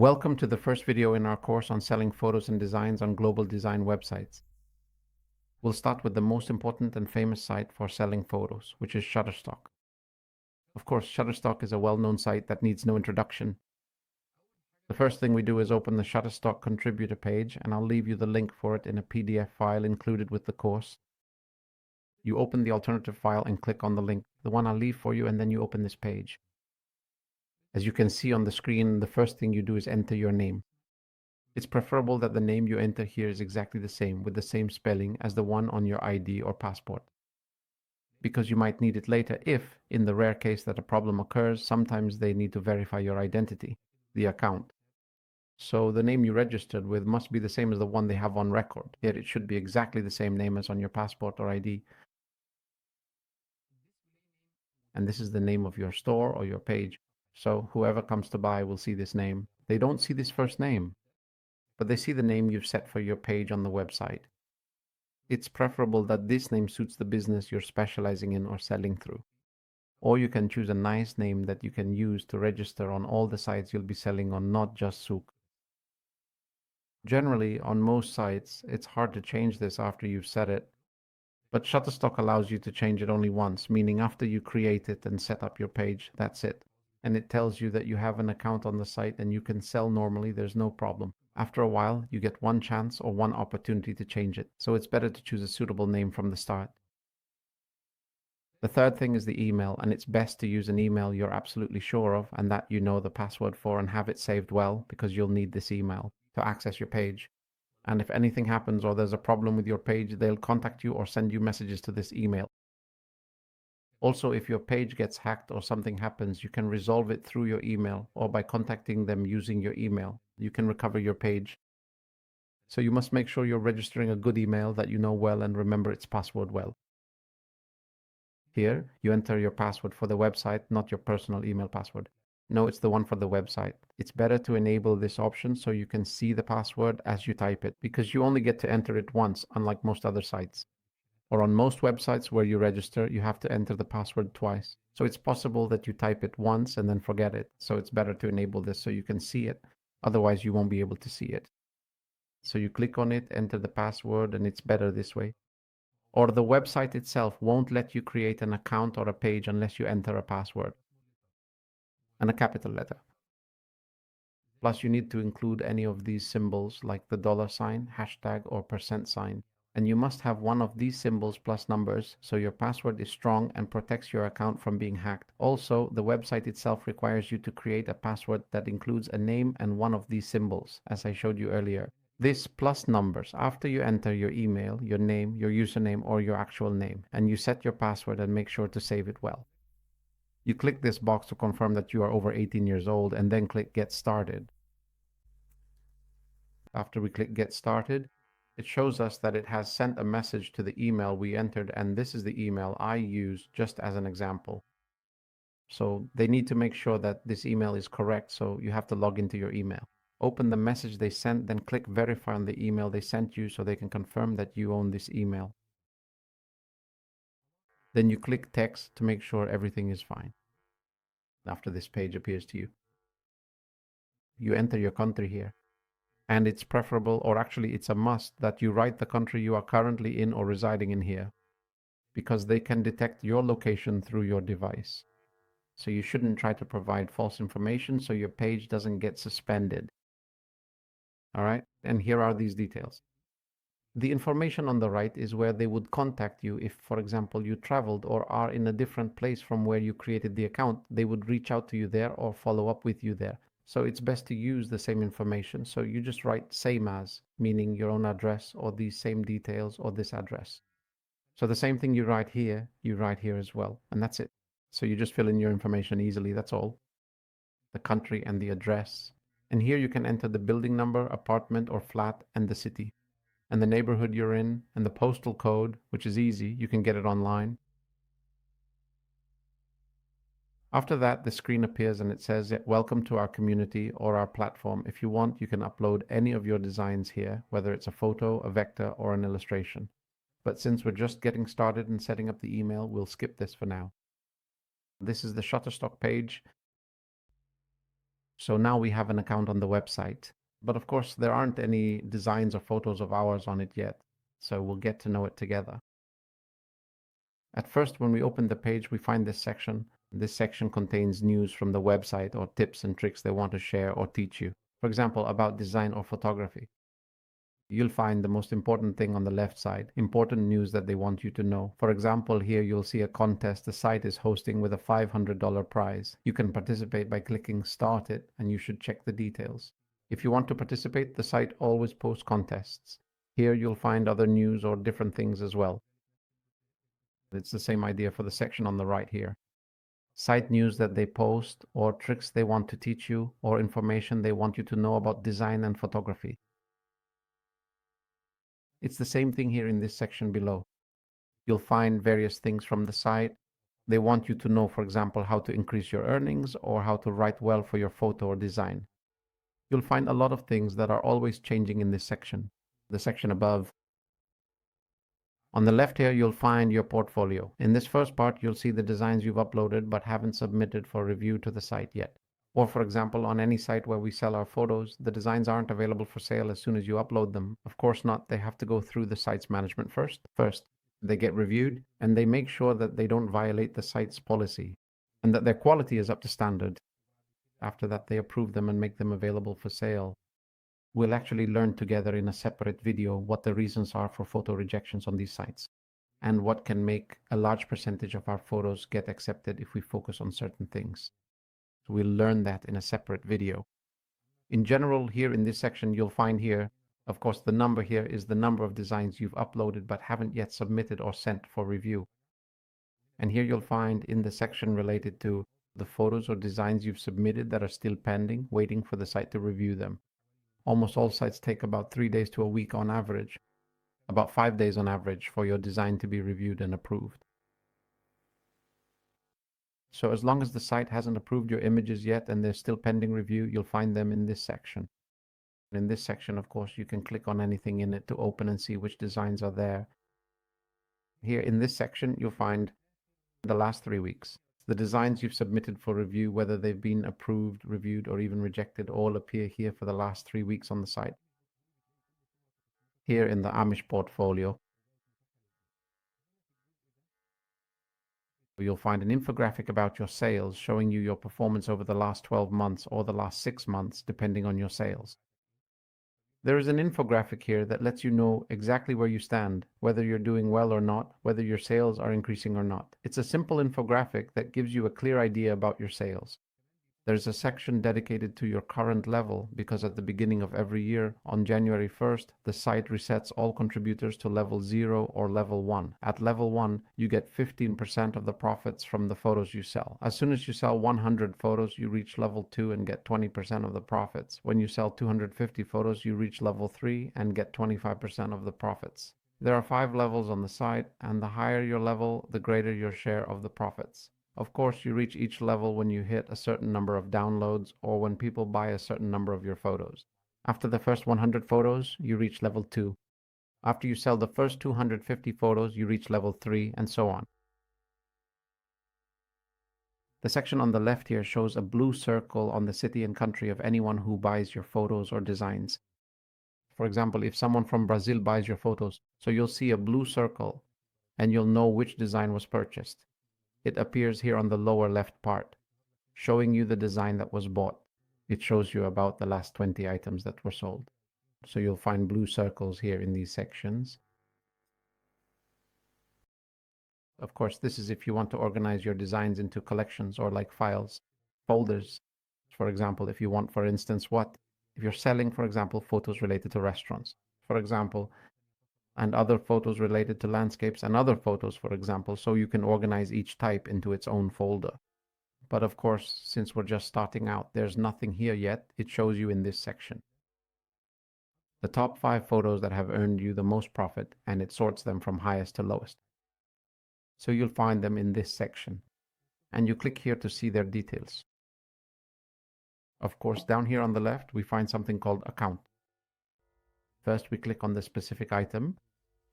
Welcome to the first video in our course on selling photos and designs on global design websites. We'll start with the most important and famous site for selling photos, which is Shutterstock. Of course, Shutterstock is a well-known site that needs no introduction. The first thing we do is open the Shutterstock contributor page, and I'll leave you the link for it in a PDF file included with the course. You open the alternative file and click on the link, the one I'll leave for you, and then you open this page. As you can see on the screen, the first thing you do is enter your name. It's preferable that the name you enter here is exactly the same, with the same spelling as the one on your ID or passport, because you might need it later if, in the rare case that a problem occurs, sometimes they need to verify your identity, the account. So the name you registered with must be the same as the one they have on record, yet it should be exactly the same name as on your passport or ID. And this is the name of your store or your page. So whoever comes to buy will see this name. They don't see this first name, but they see the name you've set for your page on the website. It's preferable that this name suits the business you're specializing in or selling through. Or you can choose a nice name that you can use to register on all the sites you'll be selling on, not just Souk. Generally, on most sites, it's hard to change this after you've set it, but Shutterstock allows you to change it only once, meaning after you create it and set up your page, that's it. And it tells you that you have an account on the site and you can sell normally, there's no problem. After a while, you get one chance or one opportunity to change it, so it's better to choose a suitable name from the start. The third thing is the email, and it's best to use an email you're absolutely sure of and that you know the password for and have it saved well, because you'll need this email to access your page. And if anything happens or there's a problem with your page, they'll contact you or send you messages to this email. Also, if your page gets hacked or something happens, you can resolve it through your email or by contacting them using your email. You can recover your page. So you must make sure you're registering a good email that you know well and remember its password well. Here, you enter your password for the website, not your personal email password. No, it's the one for the website. It's better to enable this option so you can see the password as you type it, because you only get to enter it once, unlike most other sites. Or on most websites where you register, you have to enter the password twice. So it's possible that you type it once and then forget it. So it's better to enable this so you can see it. Otherwise, you won't be able to see it. So you click on it, enter the password, and it's better this way. Or the website itself won't let you create an account or a page unless you enter a password and a capital letter. Plus, you need to include any of these symbols like the $sign, hashtag, or %sign. And you must have one of these symbols plus numbers so your password is strong and protects your account from being hacked. Also, the website itself requires you to create a password that includes a name and one of these symbols, as I showed you earlier. This plus numbers after you enter your email, your name, your username, or your actual name, and you set your password and make sure to save it well. You click this box to confirm that you are over 18 years old and then click Get Started. After we click Get Started, it shows us that it has sent a message to the email we entered, and this is the email I use just as an example. So they need to make sure that this email is correct, so you have to log into your email. Open the message they sent, then click Verify on the email they sent you so they can confirm that you own this email. Then you click Text to make sure everything is fine. After this page appears to you, you enter your country here. And it's preferable, or actually it's a must, that you write the country you are currently in or residing in here, because they can detect your location through your device. So you shouldn't try to provide false information so your page doesn't get suspended. All right, and here are these details. The information on the right is where they would contact you if, for example, you traveled or are in a different place from where you created the account. They would reach out to you there or follow up with you there. So it's best to use the same information. So you just write same as, meaning your own address or these same details or this address. So the same thing you write here as well. And that's it. So you just fill in your information easily. That's all. The country and the address. And here you can enter the building number, apartment or flat, and the city, and the neighborhood you're in, and the postal code, which is easy. You can get it online. After that, the screen appears and it says, welcome to our community or our platform. If you want, you can upload any of your designs here, whether it's a photo, a vector, or an illustration. But since we're just getting started and setting up the email, we'll skip this for now. This is the Shutterstock page. So now we have an account on the website. But of course, there aren't any designs or photos of ours on it yet. So we'll get to know it together. At first, when we open the page, we find this section. This section contains news from the website or tips and tricks they want to share or teach you. For example, about design or photography. You'll find the most important thing on the left side, important news that they want you to know. For example, here you'll see a contest the site is hosting with a $500 prize. You can participate by clicking Start It, and you should check the details. If you want to participate, the site always posts contests. Here you'll find other news or different things as well. It's the same idea for the section on the right here. Site news that they post, or tricks they want to teach you, or information they want you to know about design and photography. It's the same thing here in this section below. You'll find various things from the site. They want you to know, for example, how to increase your earnings or how to write well for your photo or design. You'll find a lot of things that are always changing in this section. The section above. On the left here, you'll find your portfolio. In this first part, you'll see the designs you've uploaded but haven't submitted for review to the site yet. Or for example, on any site where we sell our photos, the designs aren't available for sale as soon as you upload them. Of course not, they have to go through the site's management first. They get reviewed and they make sure that they don't violate the site's policy and that their quality is up to standard. After that, they approve them and make them available for sale. We'll actually learn together in a separate video what the reasons are for photo rejections on these sites and what can make a large percentage of our photos get accepted if we focus on certain things. So we'll learn that in a separate video. In general, here in this section, you'll find here, of course, the number here is the number of designs you've uploaded but haven't yet submitted or sent for review. And here you'll find in the section related to the photos or designs you've submitted that are still pending, waiting for the site to review them. Almost all sites take about 3 days to a week on average, about 5 days on average for your design to be reviewed and approved. So as long as the site hasn't approved your images yet and they're still pending review, you'll find them in this section. In this section, of course, you can click on anything in it to open and see which designs are there. Here in this section, you'll find the last 3 weeks. The designs you've submitted for review, whether they've been approved, reviewed, or even rejected, all appear here for the last 3 weeks on the site. Here in the Amish portfolio, you'll find an infographic about your sales showing you your performance over the last 12 months or the last 6 months, depending on your sales. There is an infographic here that lets you know exactly where you stand, whether you're doing well or not, whether your sales are increasing or not. It's a simple infographic that gives you a clear idea about your sales. There's a section dedicated to your current level because at the beginning of every year, on January 1st, the site resets all contributors to level 0 or level 1. At level 1, you get 15% of the profits from the photos you sell. As soon as you sell 100 photos, you reach level 2 and get 20% of the profits. When you sell 250 photos, you reach level 3 and get 25% of the profits. There are 5 levels on the site, and the higher your level, the greater your share of the profits. Of course, you reach each level when you hit a certain number of downloads or when people buy a certain number of your photos. After the first 100 photos, you reach level 2. After you sell the first 250 photos, you reach level 3, and so on. The section on the left here shows a blue circle on the city and country of anyone who buys your photos or designs. For example, if someone from Brazil buys your photos, so you'll see a blue circle and you'll know which design was purchased. It appears here on the lower left part, showing you the design that was bought. It shows you about the last 20 items that were sold. So you'll find blue circles here in these sections. Of course, this is if you want to organize your designs into collections or like files, folders. For example, if you want, for instance, if you're selling, for example, photos related to restaurants, for example, and other photos related to landscapes and other photos, for example, so you can organize each type into its own folder. But of course, since we're just starting out, there's nothing here yet. It shows you in this section. The top 5 photos that have earned you the most profit, and it sorts them from highest to lowest. So you'll find them in this section. And you click here to see their details. Of course, down here on the left, we find something called Account. First, we click on the specific item,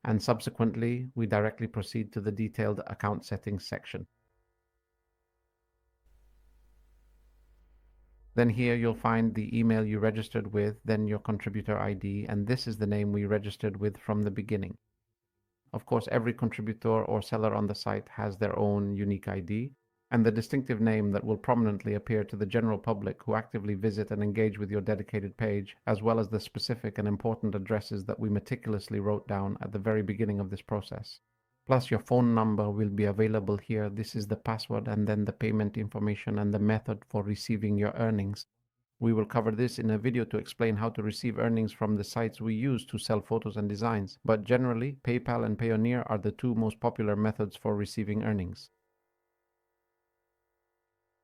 and subsequently, we directly proceed to the detailed account settings section. Then here you'll find the email you registered with, then your contributor ID, and this is the name we registered with from the beginning. Of course, every contributor or seller on the site has their own unique ID and the distinctive name that will prominently appear to the general public who actively visit and engage with your dedicated page, as well as the specific and important addresses that we meticulously wrote down at the very beginning of this process. Plus, your phone number will be available here. This is the password and then the payment information and the method for receiving your earnings. We will cover this in a video to explain how to receive earnings from the sites we use to sell photos and designs, but generally, PayPal and Payoneer are the two most popular methods for receiving earnings.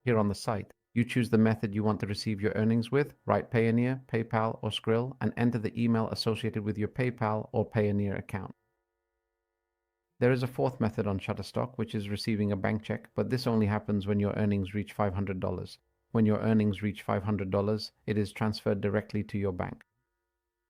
Here on the site, you choose the method you want to receive your earnings with, write Payoneer, PayPal, or Skrill, and enter the email associated with your PayPal or Payoneer account. There is a fourth method on Shutterstock, which is receiving a bank check, but this only happens when your earnings reach $500. When your earnings reach $500, it is transferred directly to your bank.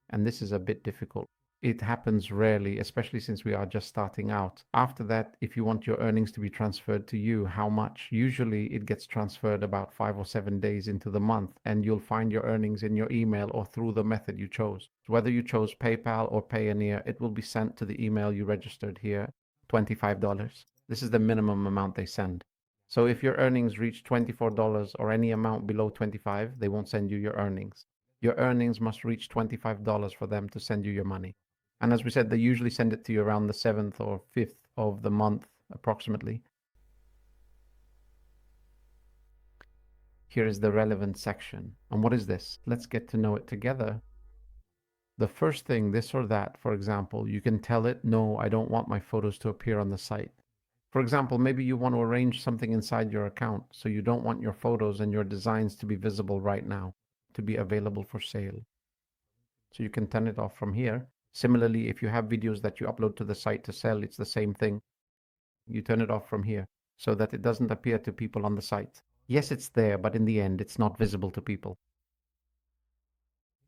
And this is a bit difficult. It happens rarely, especially since we are just starting out. After that, if you want your earnings to be transferred to you, how much? Usually it gets transferred about 5 or 7 days into the month, and you'll find your earnings in your email or through the method you chose. Whether you chose PayPal or Payoneer, it will be sent to the email you registered here, $25. This is the minimum amount they send. So if your earnings reach $24 or any amount below 25, they won't send you your earnings. Your earnings must reach $25 for them to send you your money. And as we said, they usually send it to you around the 7th or 5th of the month, approximately. Here is the relevant section. And what is this? Let's get to know it together. The first thing, this or that, for example, you can tell it, no, I don't want my photos to appear on the site. For example, maybe you want to arrange something inside your account, so you don't want your photos and your designs to be visible right now, to be available for sale. So you can turn it off from here. Similarly, if you have videos that you upload to the site to sell, it's the same thing. You turn it off from here so that it doesn't appear to people on the site. Yes, it's there, but in the end, it's not visible to people.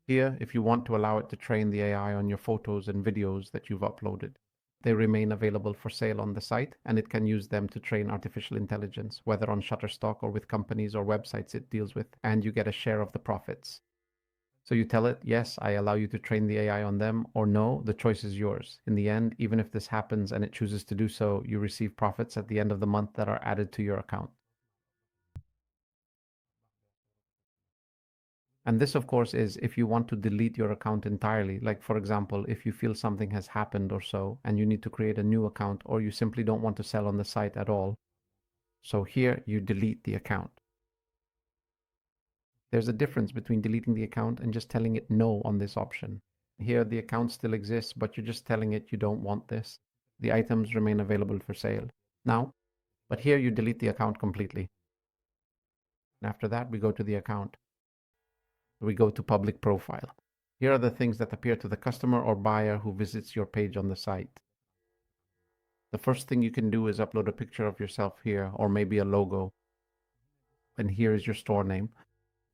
Here, if you want to allow it to train the AI on your photos and videos that you've uploaded, they remain available for sale on the site, and it can use them to train artificial intelligence, whether on Shutterstock or with companies or websites it deals with, and you get a share of the profits. So you tell it, yes, I allow you to train the AI on them, or no, the choice is yours. In the end, even if this happens and it chooses to do so, you receive profits at the end of the month that are added to your account. And this, of course, is if you want to delete your account entirely. Like, for example, if you feel something has happened or so, and you need to create a new account, or you simply don't want to sell on the site at all. So here you delete the account. There's a difference between deleting the account and just telling it no on this option. Here the account still exists, but you're just telling it you don't want this. The items remain available for sale. Now, but here you delete the account completely. And after that, we go to the account. We go to public profile. Here are the things that appear to the customer or buyer who visits your page on the site. The first thing you can do is upload a picture of yourself here, or maybe a logo. And here is your store name.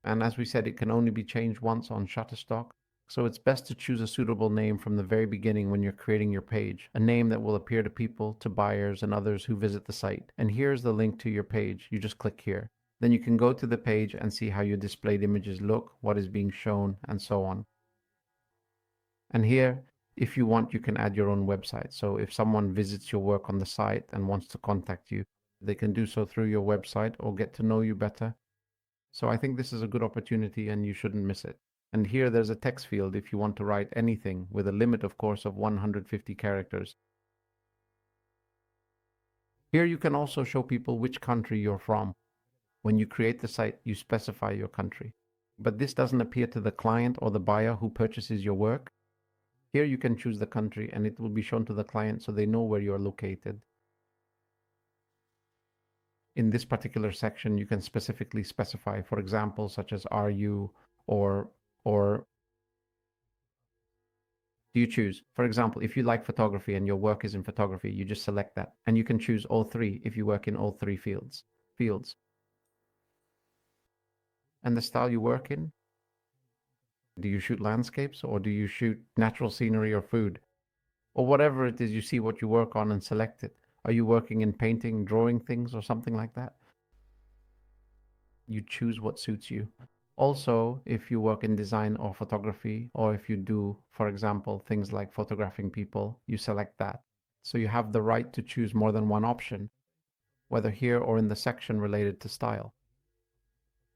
And as we said, it can only be changed once on Shutterstock. So it's best to choose a suitable name from the very beginning when you're creating your page, a name that will appear to people, to buyers, and others who visit the site. And here's the link to your page. You just click here. Then you can go to the page and see how your displayed images look, what is being shown, and so on. And here, if you want, you can add your own website. So if someone visits your work on the site and wants to contact you, they can do so through your website or get to know you better. So I think this is a good opportunity and you shouldn't miss it. And here there's a text field if you want to write anything, with a limit, of course, of 150 characters. Here you can also show people which country you're from. When you create the site, you specify your country. But this doesn't appear to the client or the buyer who purchases your work. Here you can choose the country and it will be shown to the client so they know where you're located. In this particular section, you can specifically specify, for example, such as are you, or do you choose? For example, if you like photography and your work is in photography, you just select that. And you can choose all three if you work in all three fields. And the style you work in, do you shoot landscapes or do you shoot natural scenery or food? Or whatever it is, you see what you work on and select it. Are you working in painting, drawing things or something like that? You choose what suits you. Also, if you work in design or photography, or if you do, for example, things like photographing people, you select that. So you have the right to choose more than one option, whether here or in the section related to style.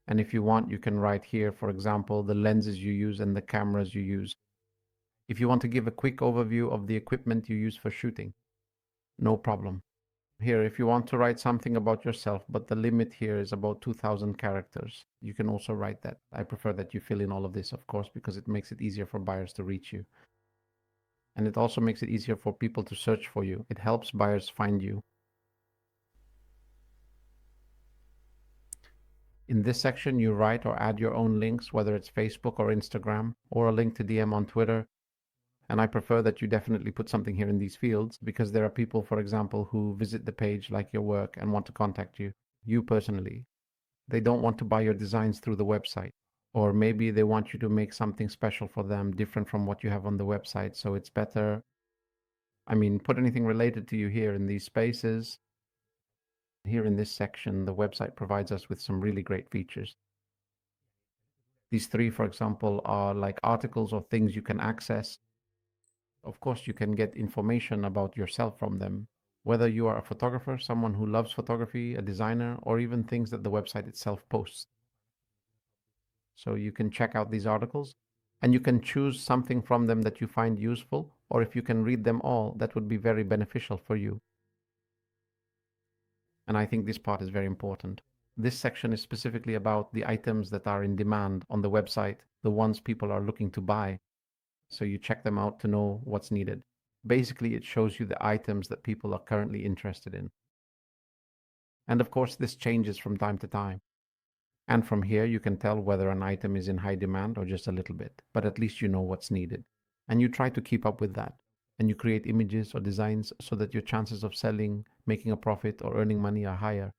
And if you want, you can write here, for example, the lenses you use and the cameras you use. If you want to give a quick overview of the equipment you use for shooting, no problem. Here, if you want to write something about yourself, but the limit here is about 2000 characters, you can also write that. I prefer that you fill in all of this, of course, because it makes it easier for buyers to reach you. And it also makes it easier for people to search for you. It helps buyers find you. In this section, you write or add your own links, whether it's Facebook or Instagram, or a link to DM on Twitter. And I prefer that you definitely put something here in these fields because there are people, for example, who visit the page, like your work, and want to contact you personally. They don't want to buy your designs through the website. Or maybe they want you to make something special for them, different from what you have on the website. So it's better, put anything related to you here in these spaces. Here in this section, the website provides us with some really great features. These three, for example, are like articles or things you can access. Of course, you can get information about yourself from them, whether you are a photographer, someone who loves photography, a designer, or even things that the website itself posts. So you can check out these articles and you can choose something from them that you find useful, or if you can read them all, that would be very beneficial for you. And I think this part is very important. This section is specifically about the items that are in demand on the website, the ones people are looking to buy. So you check them out to know what's needed. Basically, it shows you the items that people are currently interested in. And of course, this changes from time to time. And from here, you can tell whether an item is in high demand or just a little bit, but at least you know what's needed. And you try to keep up with that. And you create images or designs so that your chances of selling, making a profit, or earning money are higher.